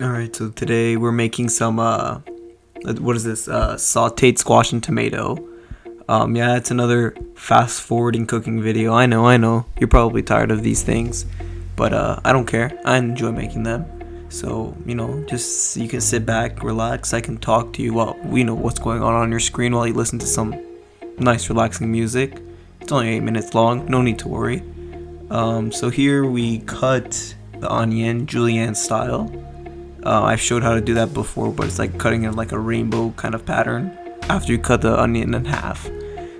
Alright, so today we're making some, what is this, sauteed squash and tomato. Yeah, it's another fast-forwarding cooking video. I know, you're probably tired of these things, but, I don't care. I enjoy making them. So, just so you can sit back, relax, I can talk to you while we know what's going on your screen while you listen to some nice, relaxing music. It's only 8 minutes long, no need to worry. So here we cut the onion julienne style. I've showed how to do that before, but it's like cutting in like a rainbow kind of pattern after you cut the onion in half.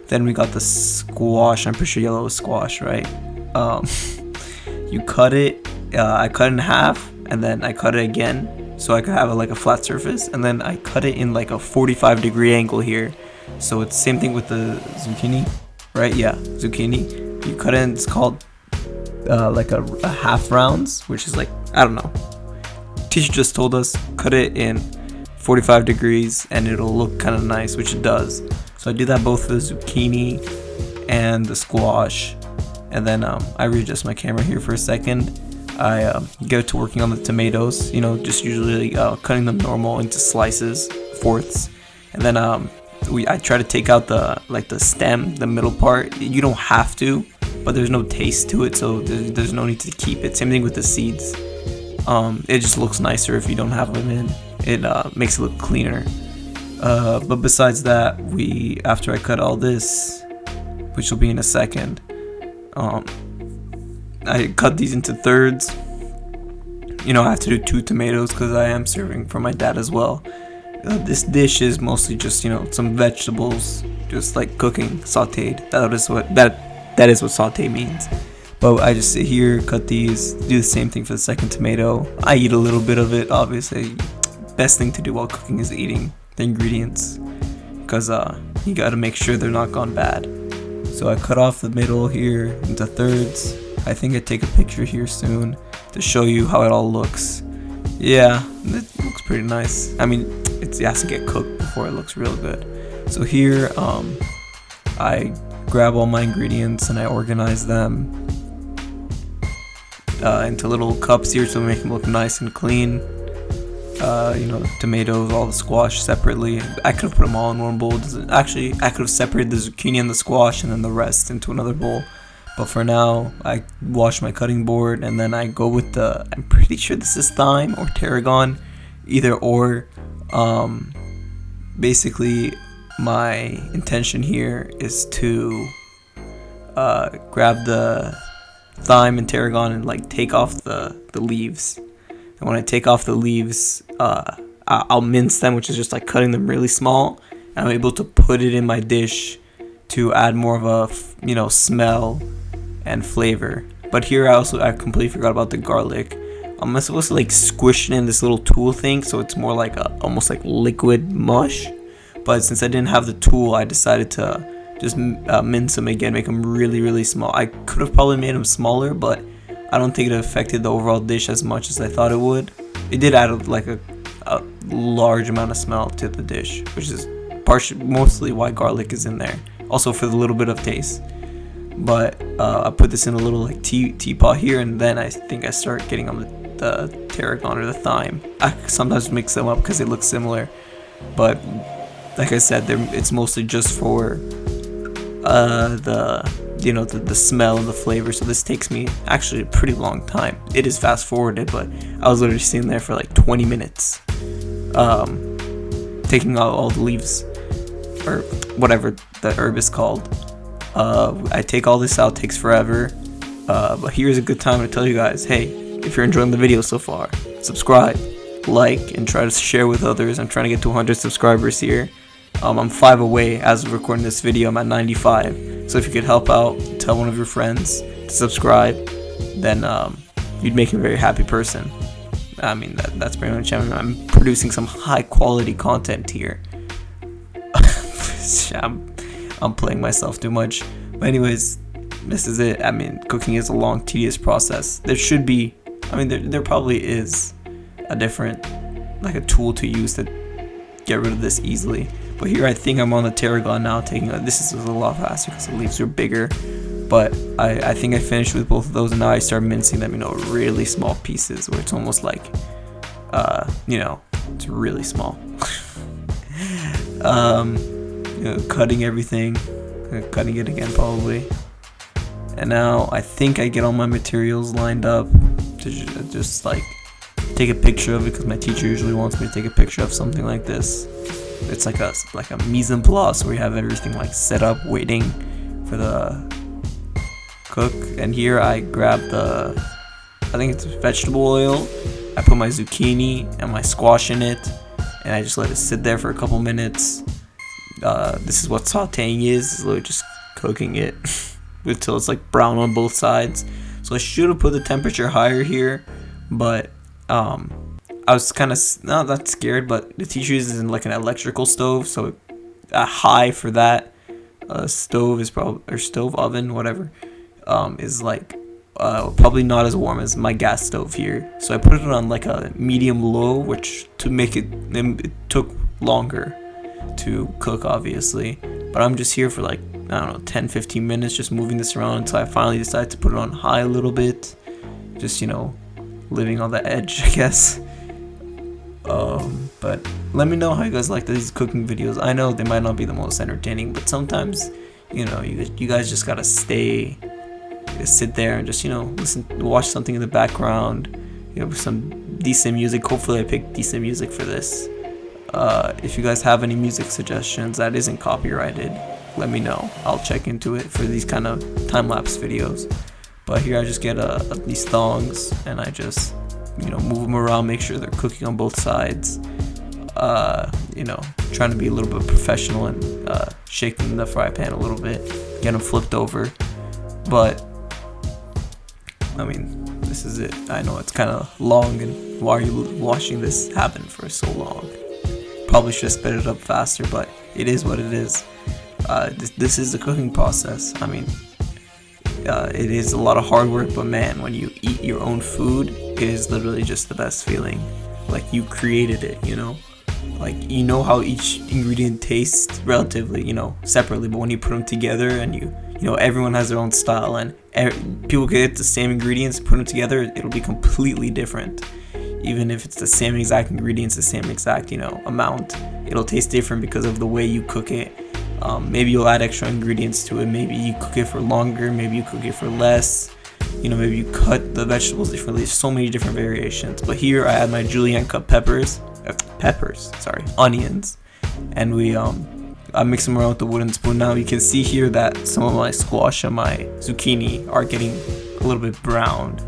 Then we got the squash. I'm pretty sure yellow is squash, right? You cut it. I cut it in half, and then I cut it again so I could have like a flat surface. And then I cut it in like a 45-degree angle here. So it's same thing with the zucchini, right? Yeah, zucchini. You cut it in, it's called like a half rounds, which is like, I don't know. Teacher just told us cut it in 45 degrees and it'll look kind of nice, which it does. So I do that both for the zucchini and the squash, and then I readjust my camera here for a second. I get to working on the tomatoes, just usually cutting them normal into slices, fourths, and then I try to take out the stem, the middle part. You don't have to, but there's no taste to it, so there's no need to keep it. Same thing with the seeds. It just looks nicer if you don't have them in. It makes it look cleaner. But besides that, after I cut all this, which will be in a second, I cut these into thirds. I have to do 2 tomatoes because I am serving for my dad as well. This dish is mostly just some vegetables, just like cooking, sautéed. That is what sauté means. But I just sit here, cut these, do the same thing for the second tomato. I eat a little bit of it, obviously. Best thing to do while cooking is eating the ingredients, because you gotta make sure they're not gone bad. So I cut off the middle here into thirds. I think I take a picture here soon to show you how it all looks. Yeah, it looks pretty nice. I mean, it has to get cooked before it looks real good. So here, I grab all my ingredients and I organize them into little cups here, so we make them look nice and clean. Tomatoes, all the squash separately. I could have put them all in one bowl. Actually, I could have separated the zucchini and the squash and then the rest into another bowl. But for now, I wash my cutting board and then I go with I'm pretty sure this is thyme or tarragon, either or. Basically, my intention here is to grab the thyme and tarragon and take off the leaves. And when I take off the leaves, I'll mince them, which is just cutting them really small. And I'm able to put it in my dish to add more of a smell and flavor. But here I completely forgot about the garlic. I'm supposed to squish it in this little tool thing, so it's more like almost like liquid mush. But since I didn't have the tool, I decided to just mince them again, make them really, really small. I could have probably made them smaller, but I don't think it affected the overall dish as much as I thought it would. It did add a large amount of smell to the dish, which is mostly why garlic is in there. Also for the little bit of taste. But I put this in a little teapot here, and then I think I start getting on the tarragon or the thyme. I sometimes mix them up because they look similar, but like I said, it's mostly just for the smell and the flavor. So this takes me actually a pretty long time. It is fast forwarded, but I was literally sitting there for 20 minutes taking out all the leaves or whatever the herb is called. I take all this out, takes forever, but here's a good time to tell you guys, hey, if you're enjoying the video so far, subscribe, like, and try to share with others. I'm trying to get to 100 subscribers here. I'm 5 away as of recording this video. I'm at 95. So if you could help out, tell one of your friends to subscribe, then you'd make me a very happy person. I mean, that's pretty much it. I'm producing some high quality content here. I'm playing myself too much. But anyways, this is it. I mean, cooking is a long, tedious process. There probably is a different, a tool to use to get rid of this easily. But here I think I'm on the tarragon now, this is a lot faster because the leaves are bigger. But I think I finished with both of those, and now I start mincing them, really small pieces, where it's almost like you know, it's really small. Cutting everything, cutting it again probably. And now I think I get all my materials lined up to just like take a picture of it, because my teacher usually wants me to take a picture of something like this. It's like a mise en place where you have everything like set up waiting for the cook. And here I grab I think it's vegetable oil. I put my zucchini and my squash in it, and I just let it sit there for a couple minutes. This is what sautéing is. It's literally just cooking it until it's like brown on both sides. So I should have put the temperature higher here, but I was kind of not that scared. But the teacher uses like an electrical stove, so a high for that stove is probably, or stove oven, whatever, is like probably not as warm as my gas stove here. So I put it on like a medium low, which to make it took longer to cook, obviously. But I'm just here for like, I don't know, 10-15 minutes, just moving this around until I finally decide to put it on high a little bit. Just, you know, living on the edge, I guess. But let me know how you guys like these cooking videos. I know they might not be the most entertaining, but sometimes, you know, you guys just gotta sit there and just, you know, watch something in the background, you know, with some decent music. Hopefully I picked decent music for this. If you guys have any music suggestions that isn't copyrighted, let me know. I'll check into it for these kind of time-lapse videos. But here I just get these thongs, and I just, you know, move them around, make sure they're cooking on both sides. You know, trying to be a little bit professional and shaking the fry pan a little bit, get them flipped over. But I mean, this is it. I know it's kind of long, and why are you watching this happen for so long? Probably should have sped it up faster, but it is what it is. This is the cooking process. I mean, it is a lot of hard work, but man, when you eat your own food, it is literally just the best feeling. Like you created it, you know? Like, you know how each ingredient tastes relatively, you know, separately, but when you put them together and you know, everyone has their own style, and people can get the same ingredients, put them together, it'll be completely different. Even if it's the same exact ingredients, the same exact, you know, amount, it'll taste different because of the way you cook it. Maybe you'll add extra ingredients to it. Maybe you cook it for longer. Maybe you cook it for less. You know, maybe you cut the vegetables differently. There's so many different variations. But here I add my julienne cut onions, and I mix them around with the wooden spoon. Now you can see here that some of my squash and my zucchini are getting a little bit browned,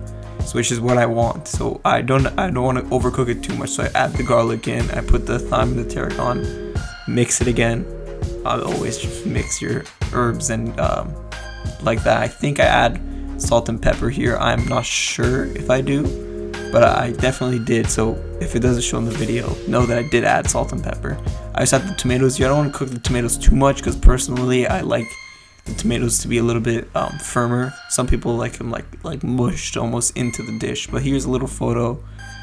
which is what I want. So I don't want to overcook it too much. So I add the garlic in. I put the thyme and the tarragon, mix it again. I always just mix your herbs and like that. I think I add salt and pepper here. I'm not sure if I do, but I definitely did. So if it doesn't show in the video, know that I did add salt and pepper. I just add the tomatoes here. I don't want to cook the tomatoes too much, because personally I like the tomatoes to be a little bit firmer. Some people like them like mushed almost into the dish. But here's a little photo.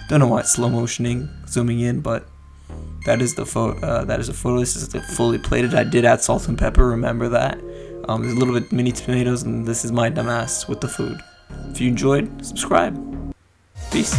Don't know why it's slow motioning, zooming in, but that is the photo. That is a photo. This is the fully plated. I did add salt and pepper. Remember that. There's a little bit mini tomatoes, and this is my damas with the food. If you enjoyed, subscribe. Peace.